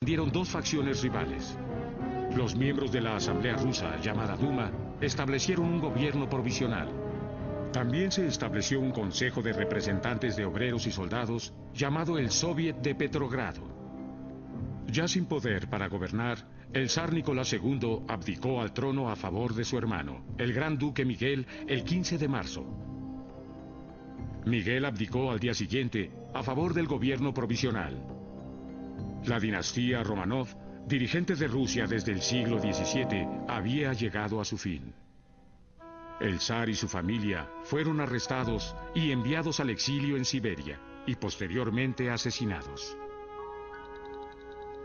dieron dos facciones rivales. Los miembros de la Asamblea Rusa, llamada Duma, establecieron un gobierno provisional. También se estableció un consejo de representantes de obreros y soldados, llamado el Soviet de Petrogrado. Ya sin poder para gobernar, el zar Nicolás II abdicó al trono a favor de su hermano, el gran duque Miguel, el 15 de marzo. Miguel abdicó al día siguiente a favor del gobierno provisional. La dinastía Romanov, dirigente de Rusia desde el siglo XVII, había llegado a su fin. El zar y su familia fueron arrestados y enviados al exilio en Siberia, y posteriormente asesinados.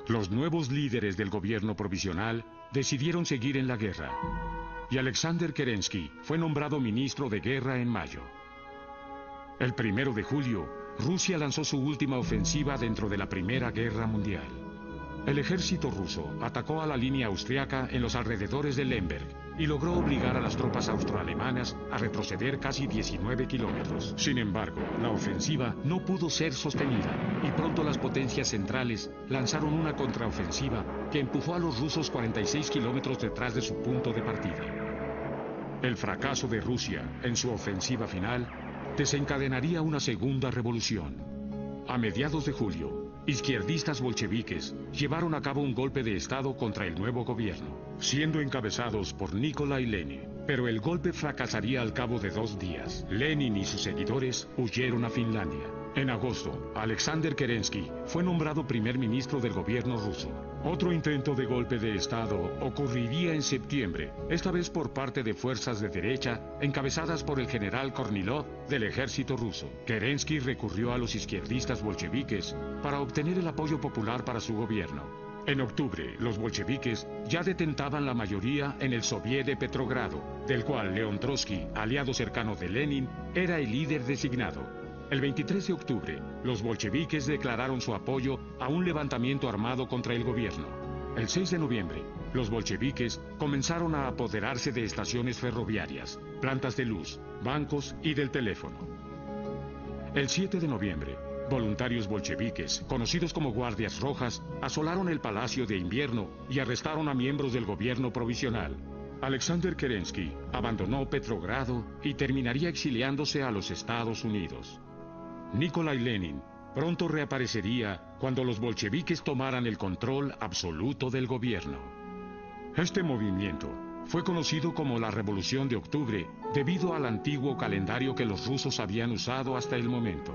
Los nuevos líderes del gobierno provisional decidieron seguir en la guerra, y Alexander Kerensky fue nombrado ministro de guerra en mayo. El 1 de julio, Rusia lanzó su última ofensiva dentro de la Primera Guerra Mundial. El ejército ruso atacó a la línea austriaca en los alrededores de Lemberg y logró obligar a las tropas austroalemanas a retroceder casi 19 kilómetros. Sin embargo, la ofensiva no pudo ser sostenida y pronto las potencias centrales lanzaron una contraofensiva que empujó a los rusos 46 kilómetros detrás de su punto de partida. El fracaso de Rusia en su ofensiva final desencadenaría una segunda revolución. A mediados de julio, izquierdistas bolcheviques llevaron a cabo un golpe de Estado contra el nuevo gobierno, siendo encabezados por Nikolai Lenin. Pero el golpe fracasaría al cabo de 2 días. Lenin y sus seguidores huyeron a Finlandia. En agosto, Alexander Kerensky fue nombrado primer ministro del gobierno ruso. Otro intento de golpe de Estado ocurriría en septiembre, esta vez por parte de fuerzas de derecha encabezadas por el general Kornilov del ejército ruso. Kerensky recurrió a los izquierdistas bolcheviques para obtener el apoyo popular para su gobierno. En octubre, los bolcheviques ya detentaban la mayoría en el Soviet de Petrogrado, del cual León Trotsky, aliado cercano de Lenin, era el líder designado. El 23 de octubre, los bolcheviques declararon su apoyo a un levantamiento armado contra el gobierno. El 6 de noviembre, los bolcheviques comenzaron a apoderarse de estaciones ferroviarias, plantas de luz, bancos y del teléfono. El 7 de noviembre, voluntarios bolcheviques, conocidos como Guardias Rojas, asolaron el Palacio de Invierno y arrestaron a miembros del gobierno provisional. Alexander Kerensky abandonó Petrogrado y terminaría exiliándose a los Estados Unidos. Nikolai Lenin pronto reaparecería cuando los bolcheviques tomaran el control absoluto del gobierno. Este movimiento fue conocido como la Revolución de Octubre debido al antiguo calendario que los rusos habían usado hasta el momento.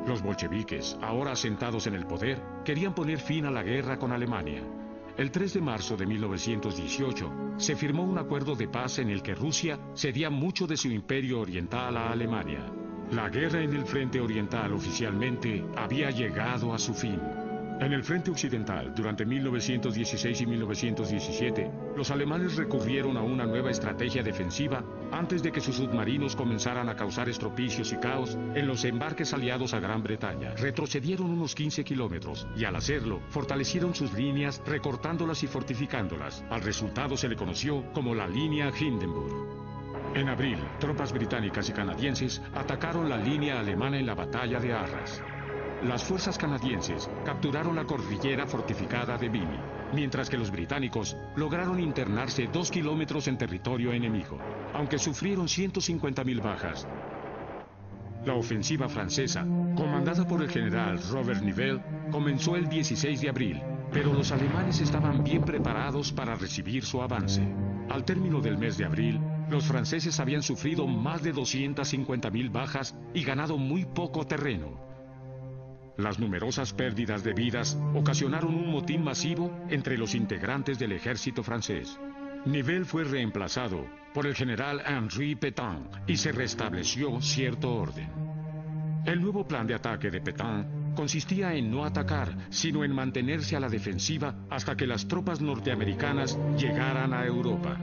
Los bolcheviques, ahora asentados en el poder, querían poner fin a la guerra con Alemania. El 3 de marzo de 1918 se firmó un acuerdo de paz en el que Rusia cedía mucho de su imperio oriental a Alemania. La guerra en el frente oriental oficialmente había llegado a su fin. En el frente occidental, durante 1916 y 1917, los alemanes recurrieron a una nueva estrategia defensiva antes de que sus submarinos comenzaran a causar estropicios y caos en los embarques aliados a Gran Bretaña. Retrocedieron unos 15 kilómetros y al hacerlo, fortalecieron sus líneas recortándolas y fortificándolas. Al resultado se le conoció como la línea Hindenburg. En abril, tropas británicas y canadienses atacaron la línea alemana en la batalla de Arras. Las fuerzas canadienses capturaron la cordillera fortificada de Vimy, mientras que los británicos lograron internarse 2 kilómetros en territorio enemigo, aunque sufrieron 150.000 bajas. La ofensiva francesa, comandada por el general Robert Nivelle, comenzó el 16 de abril, pero los alemanes estaban bien preparados para recibir su avance. Al término del mes de abril, los franceses habían sufrido más de 250.000 bajas y ganado muy poco terreno. Las numerosas pérdidas de vidas ocasionaron un motín masivo entre los integrantes del ejército francés. Nivelle fue reemplazado por el general Henri Pétain y se restableció cierto orden. El nuevo plan de ataque de Pétain consistía en no atacar, sino en mantenerse a la defensiva hasta que las tropas norteamericanas llegaran a Europa.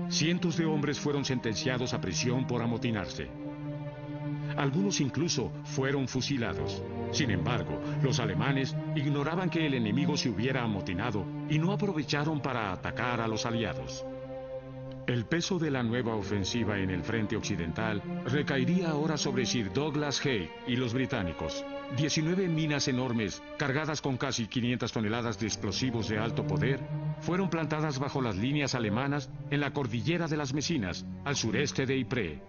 Cientos de hombres fueron sentenciados a prisión por amotinarse. Algunos incluso fueron fusilados. Sin embargo, los alemanes ignoraban que el enemigo se hubiera amotinado y no aprovecharon para atacar a los aliados. El peso de la nueva ofensiva en el frente occidental recaería ahora sobre Sir Douglas Haig y los británicos. 19 minas enormes, cargadas con casi 500 toneladas de explosivos de alto poder, fueron plantadas bajo las líneas alemanas en la cordillera de las Mesinas, al sureste de Ypres.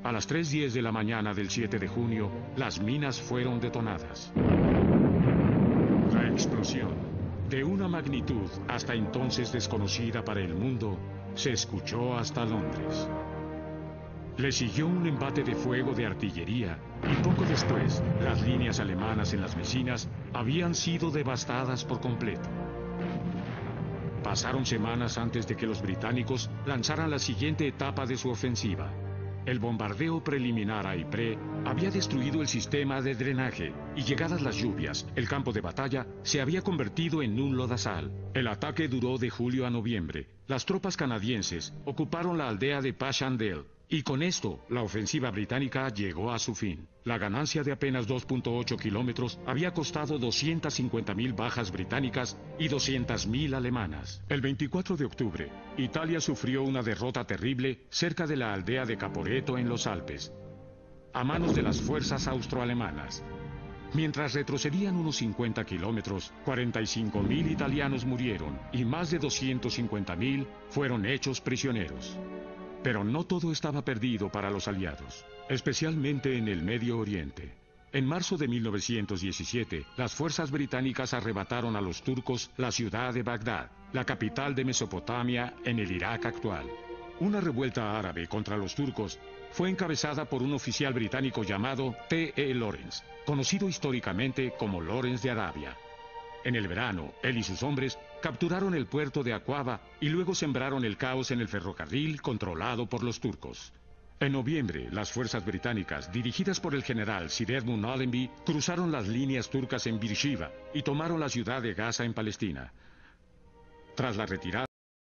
A las 3:10 de la mañana del 7 de junio, las minas fueron detonadas. La explosión, de una magnitud hasta entonces desconocida para el mundo, se escuchó hasta Londres. Le siguió un embate de fuego de artillería y poco después, las líneas alemanas en las Mesinas habían sido devastadas por completo. Pasaron semanas antes de que los británicos lanzaran la siguiente etapa de su ofensiva. El bombardeo preliminar a Ypres había destruido el sistema de drenaje y, llegadas las lluvias, el campo de batalla se había convertido en un lodazal. El ataque duró de julio a noviembre. Las tropas canadienses ocuparon la aldea de Passchendaele y con esto la ofensiva británica llegó a su fin. La ganancia de apenas 2.8 kilómetros había costado 250.000 bajas británicas y 200.000 alemanas. El 24 de octubre, Italia sufrió una derrota terrible cerca de la aldea de Caporetto en los Alpes, a manos de las fuerzas austroalemanas. Mientras retrocedían unos 50 kilómetros, 45.000 italianos murieron y más de 250.000 fueron hechos prisioneros. Pero no todo estaba perdido para los aliados, especialmente en el Medio Oriente. En marzo de 1917, las fuerzas británicas arrebataron a los turcos la ciudad de Bagdad, la capital de Mesopotamia en el Irak actual. Una revuelta árabe contra los turcos fue encabezada por un oficial británico llamado T.E. Lawrence, conocido históricamente como Lawrence de Arabia. En el verano, él y sus hombres capturaron el puerto de Aqaba y luego sembraron el caos en el ferrocarril controlado por los turcos. En noviembre, las fuerzas británicas, dirigidas por el general Sir Edmund Allenby, cruzaron las líneas turcas en Beersheba y tomaron la ciudad de Gaza en Palestina. Tras la retirada